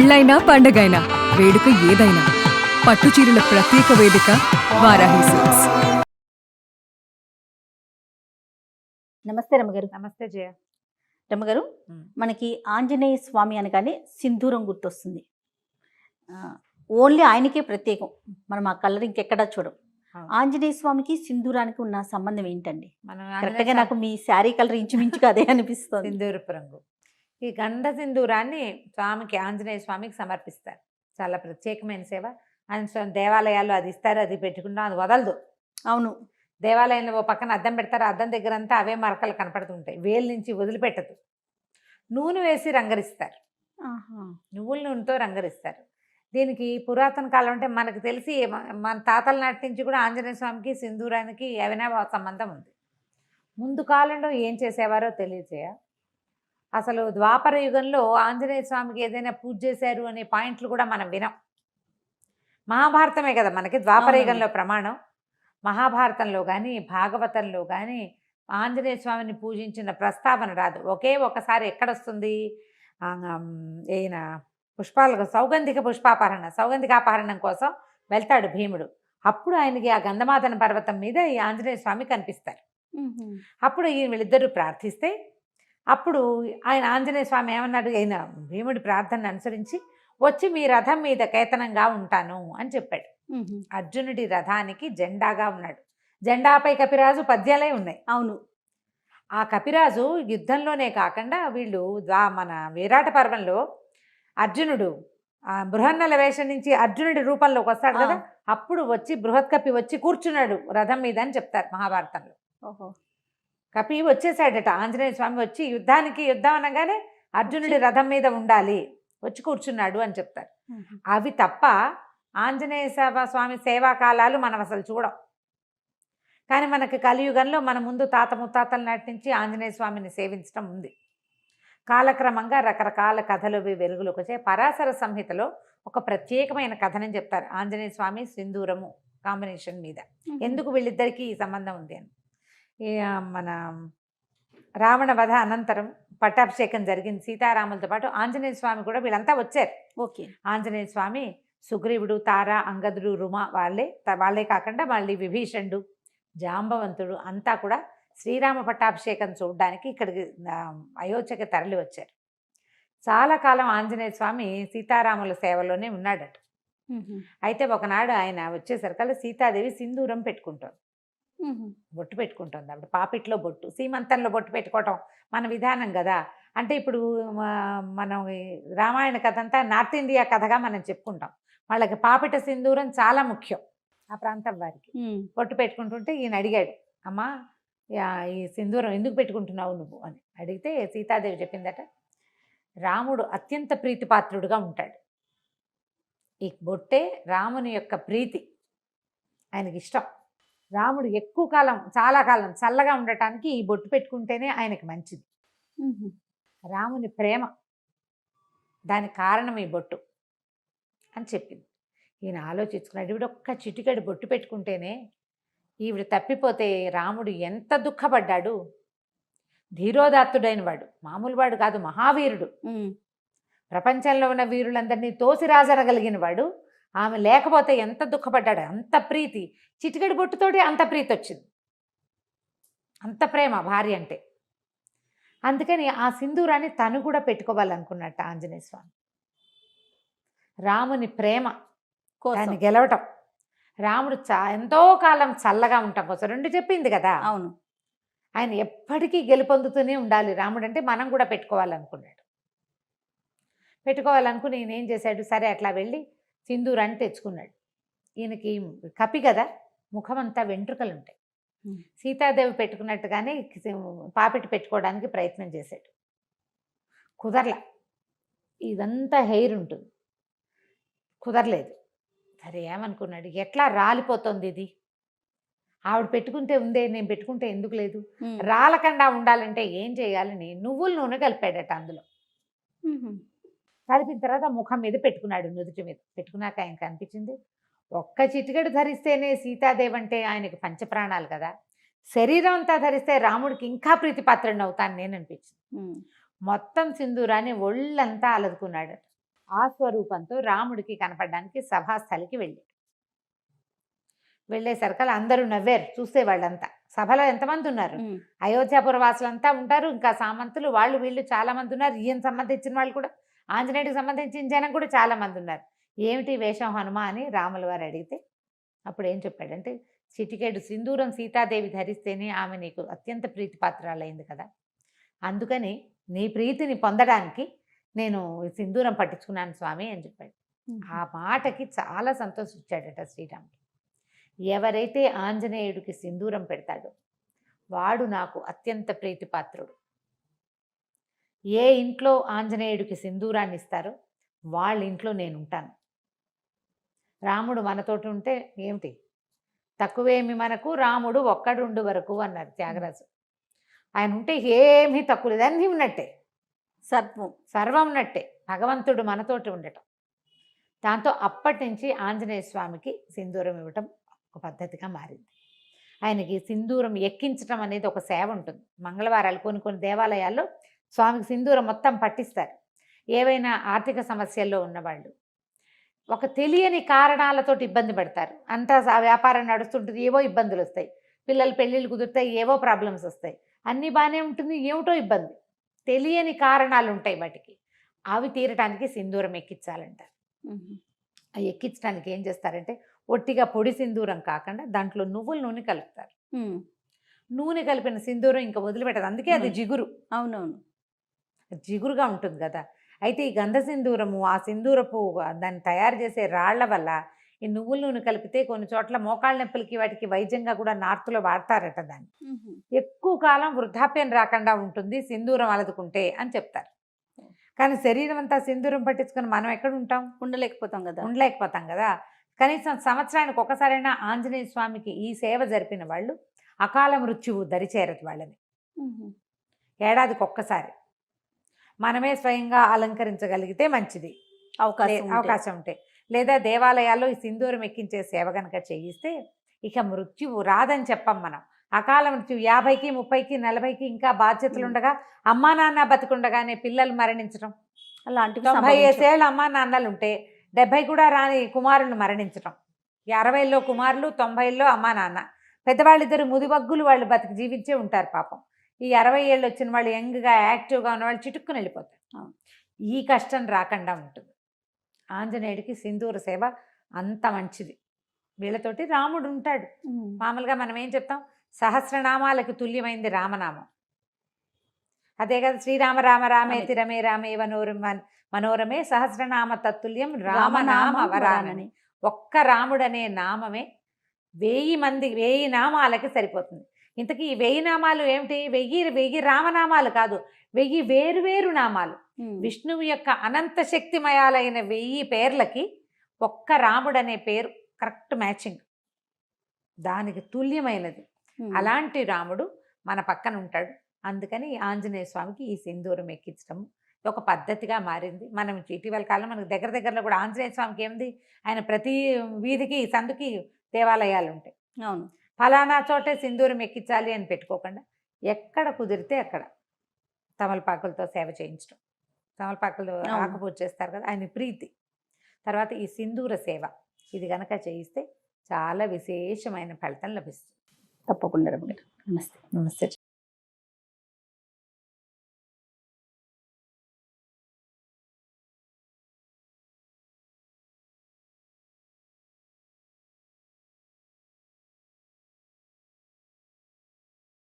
పెళ్ళైనా పండగైనా వేడుక ఏదైనా పట్టు చీరల ప్రత్యేక వేదిక వారాహి సిల్క్స్. నమస్తే రమ్మగారు. నమస్తే జయ. రమ్మగారు, మనకి ఆంజనేయ స్వామి అనగానే సింధూరం గుర్తొస్తుంది. ఓన్లీ ఆయనకే ప్రత్యేకం. మనం ఆ కలర్ ఇంకెక్కడా చూడం. ఆంజనేయ స్వామికి సింధూరానికి ఉన్న సంబంధం ఏంటండి? కరెక్ట్గా నాకు మీ శారీ కలర్ ఇంచుమించుగా అదే అనిపిస్తుంది. సింధూరపు రంగు. ఈ గంధ సింధూరాన్ని స్వామికి, ఆంజనేయ స్వామికి సమర్పిస్తారు. చాలా ప్రత్యేకమైన సేవ. ఆయన దేవాలయాల్లో అది ఇస్తారు, అది పెట్టుకుంటాం, అది వదలదు. అవును, దేవాలయంలో ఓ పక్కన అద్దం పెడతారు, అద్దం దగ్గర అంతా అవే మరకలు కనపడుతుంటాయి, వేలు నుంచి వదిలిపెట్టదు. నూనె వేసి రంగరిస్తారు, నువ్వుల నూనెతో రంగరిస్తారు. దీనికి పురాతన కాలం అంటే మనకు తెలిసి మన తాతల నాటి నుంచి కూడా ఆంజనేయ స్వామికి సింధూరానికి అవినాభావ సంబంధం ఉంది. ముందు కాలంలో ఏం చేసేవారో తెలియజేయ. అసలు ద్వాపర యుగంలో ఆంజనేయ స్వామికి ఏదైనా పూజ చేశారు అనే పాయింట్లు కూడా మనం వినాం. మహాభారతమే కదా మనకి ద్వాపర యుగంలో ప్రమాణం. మహాభారతంలో కానీ భాగవతంలో కానీ ఆంజనేయ స్వామిని పూజించిన ప్రస్తావన రాదు. ఒకే ఒకసారి ఎక్కడొస్తుంది, ఈయన సౌగంధికాపహరణం కోసం వెళ్తాడు భీముడు. అప్పుడు ఆయనకి ఆ గంధమాదన పర్వతం మీద ఈ ఆంజనేయ స్వామి కనిపిస్తారు. అప్పుడు ఈయన వీళ్ళిద్దరూ ప్రార్థిస్తే అప్పుడు ఆయన ఆంజనేయ స్వామి ఏమన్నాడు, ఆయన భీముడి ప్రార్థనను అనుసరించి వచ్చి మీ రథం మీద కేతనంగా ఉంటాను అని చెప్పాడు. అర్జునుడి రథానికి జెండాగా ఉన్నాడు. జెండాపై కపిరాజు పద్యాలే ఉన్నాయి. అవును, ఆ కపిరాజు యుద్ధంలోనే కాకుండా వీళ్ళు మన విరాట పర్వంలో అర్జునుడు బృహన్నల వేషం నుంచి అర్జునుడి రూపంలోకి వస్తాడు కదా, అప్పుడు వచ్చి బృహత్ కపి వచ్చి కూర్చున్నాడు రథం మీద అని చెప్తారు మహాభారతంలో. కపి వచ్చేసాడట, ఆంజనేయ స్వామి వచ్చి యుద్ధం అనగానే అర్జునుడి రథం మీద ఉండాలి, వచ్చి కూర్చున్నాడు అని చెప్తారు. అవి తప్ప ఆంజనేయ స్వామి సేవాకాలాలు మనం అసలు చూడం. కానీ మనకి కలియుగంలో మన ముందు తాత ముత్తాతల నాటి నుంచి ఆంజనేయ స్వామిని సేవించడం ఉంది. కాలక్రమంగా రకరకాల కథలు వెలుగులోకి వచ్చాయి. పరాశర సంహితలో ఒక ప్రత్యేకమైన కథనని చెప్తారు ఆంజనేయ స్వామి సింధూరము కాంబినేషన్ మీద. ఎందుకు వీళ్ళిద్దరికీ ఈ సంబంధం ఉంది అని. మన రావణ వధ అనంతరం పట్టాభిషేకం జరిగింది సీతారాములతో పాటు. ఆంజనేయ స్వామి కూడా వీళ్ళంతా వచ్చారు. ఓకే, ఆంజనేయ స్వామి, సుగ్రీవుడు, తార, అంగదుడు, రుమ వాళ్ళే కాకుండా మళ్ళీ విభీషణుడు, జాంబవంతుడు అంతా కూడా శ్రీరామ పట్టాభిషేకం చూడడానికి ఇక్కడికి అయోధ్యకి తరలి వచ్చారు. చాలా కాలం ఆంజనేయ స్వామి సీతారాముల సేవలోనే ఉన్నాడట. అయితే ఒకనాడు ఆయన వచ్చేసరికల్లా సీతాదేవి సింధూరం పెట్టుకుంటాం, బొట్టు పెట్టుకుంటుంది. అప్పుడు పాపిట్లో బొట్టు, సీమంతంలో బొట్టు పెట్టుకోవటం మన విధానం కదా. అంటే ఇప్పుడు మనం రామాయణ కథ అంతా నార్త్ ఇండియా కథగా మనం చెప్పుకుంటాం. వాళ్ళకి పాపిట సింధూరం చాలా ముఖ్యం ఆ ప్రాంతం వారికి. బొట్టు పెట్టుకుంటుంటే ఈయన అడిగాడు, అమ్మా ఈ సింధూరం ఎందుకు పెట్టుకుంటున్నావు నువ్వు అని అడిగితే సీతాదేవి చెప్పిందట, రాముడు అత్యంత ప్రీతిపాత్రుడుగా ఉంటాడు, ఈ బొట్టే రాముని యొక్క ప్రీతి, ఆయనకి ఇష్టం. రాముడు ఎక్కువ కాలం, చాలా కాలం చల్లగా ఉండటానికి ఈ బొట్టు పెట్టుకుంటేనే ఆయనకి మంచిది. రాముని ప్రేమ, దానికి కారణం ఈ బొట్టు అని చెప్పింది. ఈయన ఆలోచించుకున్నాడు, ఈవిడ ఒక్క చిటికెడు బొట్టు పెట్టుకుంటేనే ఈవిడ తప్పిపోతే రాముడు ఎంత దుఃఖపడ్డాడు. ధీరోదాత్తుడైన వాడు, మామూలు వాడు కాదు, మహావీరుడు. ప్రపంచంలో ఉన్న వీరులందరినీ తోసిరాజనగలిగిన వాడు. ఆమె లేకపోతే ఎంత దుఃఖపడ్డాడు. అంత ప్రీతి, చిటికెడు బొట్టుతోటి అంత ప్రీతి వచ్చింది, అంత ప్రేమ భార్య అంటే. అందుకని ఆ సింధూరాన్ని తను కూడా పెట్టుకోవాలనుకున్నట్ట ఆంజనేయ స్వామి. రాముని ప్రేమ దాన్ని గెలవటం, రాముడు ఎంతో కాలం చల్లగా ఉండటం కోసం రెండు చెప్పింది కదా. అవును, ఆయన ఎప్పటికీ గెలుపొందుతూనే ఉండాలి రాముడు అంటే, మనం కూడా పెట్టుకోవాలనుకున్నాడు. పెట్టుకోవాలనుకుని ఈయన ఏం చేశాడు, సరే అట్లా వెళ్ళి సింధూరాన్ని తెచ్చుకున్నాడు. ఈయనకి కపి కదా, ముఖమంతా వెంట్రుకలు ఉంటాయి. సీతాదేవి పెట్టుకున్నట్టుగానే పాపిటి పెట్టుకోవడానికి ప్రయత్నం చేశాడు, కుదరలా. ఇదంతా హెయిర్ ఉంటుంది, కుదరలేదు. సరే ఏమనుకున్నాడు, ఎట్లా రాలిపోతుంది ఇది, ఆవిడ పెట్టుకుంటే ఉందే, నేను పెట్టుకుంటే ఎందుకు లేదు, రాలకుండా ఉండాలంటే ఏం చేయాలని నువ్వుల నూనె కలిపాడట అందులో. కలిపిన తర్వాత ముఖం మీద పెట్టుకున్నాడు, నుదుటి మీద పెట్టుకున్నాక ఆయనకు అనిపించింది, ఒక్క చిటికెడు ధరిస్తేనే సీతాదేవి అంటే ఆయనకి పంచప్రాణాలు కదా, శరీరం అంతా ధరిస్తే రాముడికి ఇంకా ప్రీతిపాత్రుడిని అవుతాను నేను అనిపించింది. మొత్తం సింధూరాన్ని ఒళ్ళంతా అలదుకున్నాడు. ఆ స్వరూపంతో రాముడికి కనపడడానికి సభాస్థలికి వెళ్ళేసరికి అందరూ నవ్వారు చూసే వాళ్ళంతా. సభలో ఎంతమంది ఉన్నారు, అయోధ్యాపుర వాసులంతా ఉంటారు, ఇంకా సామంతులు వాళ్ళు వీళ్ళు చాలా మంది ఉన్నారు, ఈయన సంబంధించిన వాళ్ళు కూడా, ఆంజనేయుడికి సంబంధించిన జనం కూడా చాలా మంది ఉన్నారు. ఏమిటి వేషం హనుమ అని రాముల వారు అడిగితే అప్పుడు ఏం చెప్పాడంటే, చిటికేడు సింధూరం సీతాదేవి ధరిస్తేనే ఆమె నీకు అత్యంత ప్రీతిపాత్రాలైంది కదా, అందుకని నీ ప్రీతిని పొందడానికి నేను సింధూరం పట్టించుకున్నాను స్వామి అని చెప్పాడు. ఆ మాటకి చాలా సంతోషించాడట శ్రీరాముడు. ఎవరైతే ఆంజనేయుడికి సింధూరం పెడతాడో వాడు నాకు అత్యంత ప్రీతిపాత్రుడు. ఏ ఇంట్లో ఆంజనేయుడికి సింధూరాన్ని ఇస్తారో వాళ్ళ ఇంట్లో నేను ఉంటాను. రాముడు మనతోటి ఉంటే ఏమిటి తక్కువేమి మనకు, రాముడు ఒక్కడుండు వరకు అన్నారు త్యాగరాజు. ఆయన ఉంటే ఏమీ తక్కువ లేదు, అన్నీ ఉన్నట్టే, సర్వం ఉన్నట్టే, భగవంతుడు మనతోటి ఉండటం. దాంతో అప్పటి నుంచి ఆంజనేయ స్వామికి సింధూరం ఇవ్వటం ఒక పద్ధతిగా మారింది. ఆయనకి సింధూరం ఎక్కించటం అనేది ఒక సేవ ఉంటుంది. మంగళవారాలు కొన్ని దేవాలయాల్లో స్వామికి సింధూరం మొత్తం పట్టిస్తారు. ఏవైనా ఆర్థిక సమస్యల్లో ఉన్నవాళ్ళు ఒక తెలియని కారణాలతోటి ఇబ్బంది పడతారు. అంతా వ్యాపారం నడుస్తుంటుంది, ఏవో ఇబ్బందులు వస్తాయి, పిల్లలు పెళ్ళిళ్ళు కుదురుతాయి, ఏవో ప్రాబ్లమ్స్ వస్తాయి, అన్నీ బాగానే ఉంటుంది, ఏమిటో ఇబ్బంది, తెలియని కారణాలు ఉంటాయి వాటికి. అవి తీరటానికి సింధూరం ఎక్కించాలంటారు. అవి ఎక్కించడానికి ఏం చేస్తారంటే ఒట్టిగా పొడి సింధూరం కాకుండా దాంట్లో నువ్వుల నూనె కలుపుతారు. నూనె కలిపిన సింధూరం ఇంకా వదిలిపెట్టదు, అందుకే అది జిగురు. అవునవును, జిగురుగా ఉంటుంది కదా. అయితే ఈ గంధ సింధూరము, ఆ సింధూరపు దాన్ని తయారు చేసే రాళ్ల వల్ల ఈ నువ్వుల నూనె కలిపితే కొన్ని చోట్ల మోకాళ్ళ నొప్పులకి వాటికి వైద్యంగా కూడా నార్త్లో వాడతారట. దాన్ని ఎక్కువ కాలం వృద్ధాప్యం రాకుండా ఉంటుంది సింధూరం అలదుకుంటే అని చెప్తారు. కానీ శరీరం అంతా సింధూరం పట్టించుకొని మనం ఎక్కడ ఉంటాం, ఉండలేకపోతాం కదా. కనీసం సంవత్సరానికి ఒకసారైనా ఆంజనేయ స్వామికి ఈ సేవ జరిపిన వాళ్ళు అకాల మృత్యువు దరిచేరదు వాళ్ళని. ఏడాదికి ఒక్కసారి మనమే స్వయంగా అలంకరించగలిగితే మంచిది, అవకాశం ఉంటే. లేదా దేవాలయాల్లో ఈ సింధూరం ఎక్కించే సేవ కనుక చేయిస్తే ఇక మృత్యువు రాదని చెప్పం మనం. అకాల మృత్యు 50కి 30కి 40కి ఇంకా బాధ్యతలు ఉండగా అమ్మా నాన్న బతికుండగానే పిల్లలు మరణించడం, అలాంటివి 95 ఏళ్ళు అమ్మా నాన్నలు ఉంటే 70 కూడా రాని కుమారులు మరణించడం, 60లో కుమారులు 90లో అమ్మా నాన్న, పెద్దవాళ్ళిద్దరు ముదివగ్గులు వాళ్ళు బతికి జీవించే ఉంటారు పాపం. ఈ 60 ఏళ్ళు వచ్చిన వాళ్ళు యంగ్గా యాక్టివ్గా ఉన్న వాళ్ళు చిటుక్కుని వెళ్ళిపోతారు. ఈ కష్టం రాకుండా ఉంటుంది. ఆంజనేయుడికి సింధూర సేవ అంత మంచిది. వీళ్ళతోటి రాముడు ఉంటాడు. మామూలుగా మనం ఏం చెప్తాం, సహస్రనామాలకు తుల్యమైంది రామనామం. అదే కదా, శ్రీరామ రామ రామేతి రమే రామే మనోరమే సహస్రనామ తత్తుల్యం రామనామ వరానని. ఒక్క రాముడనే నామమే 1000 నామాలకి సరిపోతుంది. ఇంతకీ ఈ 1000 నామాలు ఏమిటి? 1000 రామనామాలు కాదు, 1000 వేరు నామాలు. విష్ణువు యొక్క అనంత శక్తిమయాలైన 1000 పేర్లకి ఒక్క రాముడనే పేరు కరెక్ట్ మ్యాచింగ్, దానికి తుల్యమైనది. అలాంటి రాముడు మన పక్కన ఉంటాడు. అందుకని ఆంజనేయ స్వామికి ఈ సింధూరం ఎక్కించడం ఒక పద్ధతిగా మారింది. మనం ఇటీవల కాలం మనకు దగ్గరలో కూడా ఆంజనేయ స్వామికి ఏముంది, ఆయన ప్రతి వీధికి సందుకి దేవాలయాలు ఉంటాయి. అవును, ఫలానా చోటే సింధూరం ఎక్కించాలి అని పెట్టుకోకుండా ఎక్కడ కుదిరితే అక్కడ తమలపాకులతో సేవ చేయించడం, తమలపాకులు ఆకుపూజ చేస్తారు కదా, ఆయన ప్రీతి. తర్వాత ఈ సింధూర సేవ, ఇది కనుక చేయిస్తే చాలా విశేషమైన ఫలితం లభిస్తుంది. తప్పకుండా. నమస్తే. నమస్తే.